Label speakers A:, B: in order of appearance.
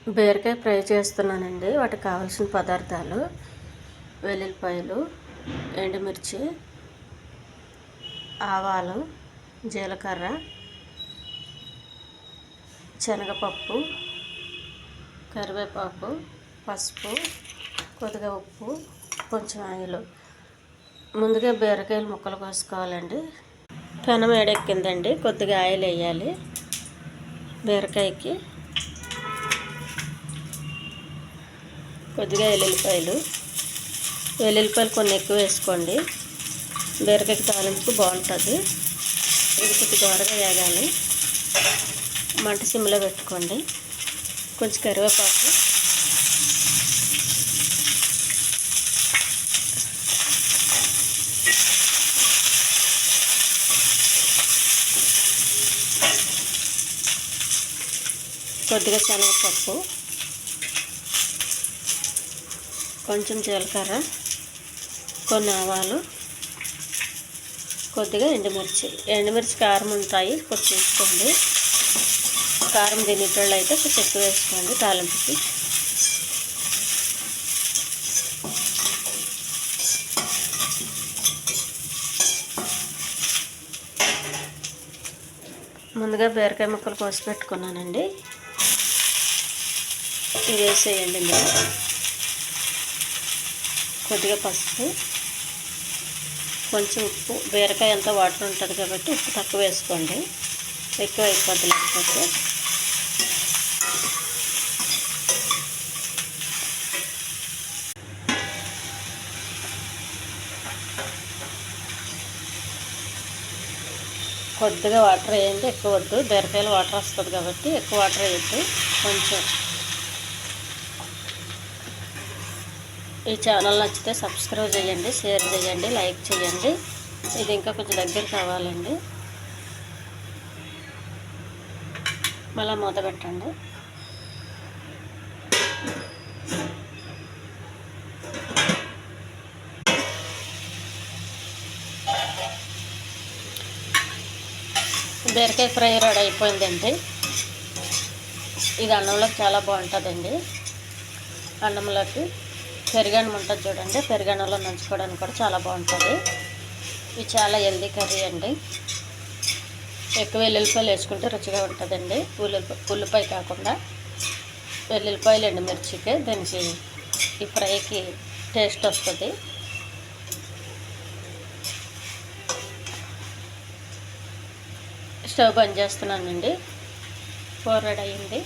A: బీరకాయ ఫ్రై చేస్తున్నానండి. వాటికి కావాల్సిన పదార్థాలు: వెల్లుల్లిపాయలు, ఎండుమిర్చి, ఆవాలు, జీలకర్ర, శనగపప్పు, కరివేపాకు, పసుపు, కొద్దిగా ఉప్పు, కొంచెం ఆయిల్. ముందుగా బీరకాయలు ముక్కలు కోసుకోవాలండి. పెనం వేడెక్కిందండి, కొద్దిగా ఆయిల్ వేయాలి. బీరకాయకి కొద్దిగా వెల్లుల్లిపాయలు కొన్ని ఎక్కువ వేసుకోండి. బీరకాయకి తాలింపు బాగుంటుంది. ఇది కొద్దిగా దోరగా వేగాలి. మంట సిమ్లో పెట్టుకోండి. కొంచెం కరివేపాకు, కొద్దిగా శనగపప్పు, కొంచెం జీలకర్ర, కొన్ని ఆవాలు, కొద్దిగా ఎండుమిర్చి కారం ఉంటాయి, కొంచెం వేసుకోండి. కారం తినేటోళ్ళు అయితే కొంచెం ఎక్కువ వేసుకోండి తాలింపుకి. ముందుగా బీరకాయ ముక్కలు కోసి పెట్టుకున్నానండి. ఇది వేసేయండి. మీరు కొద్దిగా పసుపు, కొంచెం ఉప్పు. బీరకాయ అంతా వాటర్ ఉంటుంది కాబట్టి ఉప్పు తక్కువ వేసుకోండి, ఎక్కువ అయిపోద్ది లేకపోతే. కొద్దిగా వాటర్ వేయండి, ఎక్కువ వద్దు. బీరకాయలు వాటర్ వస్తుంది కాబట్టి ఎక్కువ వాటర్ వేయద్దు. కొంచెం. ఈ ఛానల్ నచ్చితే సబ్స్క్రైబ్ చేయండి, షేర్ చేయండి, లైక్ చేయండి. ఇది ఇంకా కొంచెం దగ్గర కావాలండి. మళ్ళీ మూత పెట్టండి. బీరకాయ ఫ్రై రెడీ అయిపోయిందండి. ఇది అన్నంలోకి చాలా బాగుంటుందండి. అన్నంలోకి పెరుగన్నం ఉంటుంది చూడండి, పెరుగన్నంలో నంచుకోవడానికి కూడా చాలా బాగుంటుంది. ఇది చాలా హెల్దీ కర్రీ అండి. ఎక్కువ వెల్లుల్లిపాయలు వేసుకుంటే రుచిగా ఉంటుందండి. ఉల్లిపాయ కాకుండా వెల్లుల్లిపాయలు, ఎండుమిర్చికే దానికి ఈ ఫ్రైకి టేస్ట్ వస్తుంది. స్టవ్ బంద్ చేస్తున్నానండి. కూర రెడీ అయింది.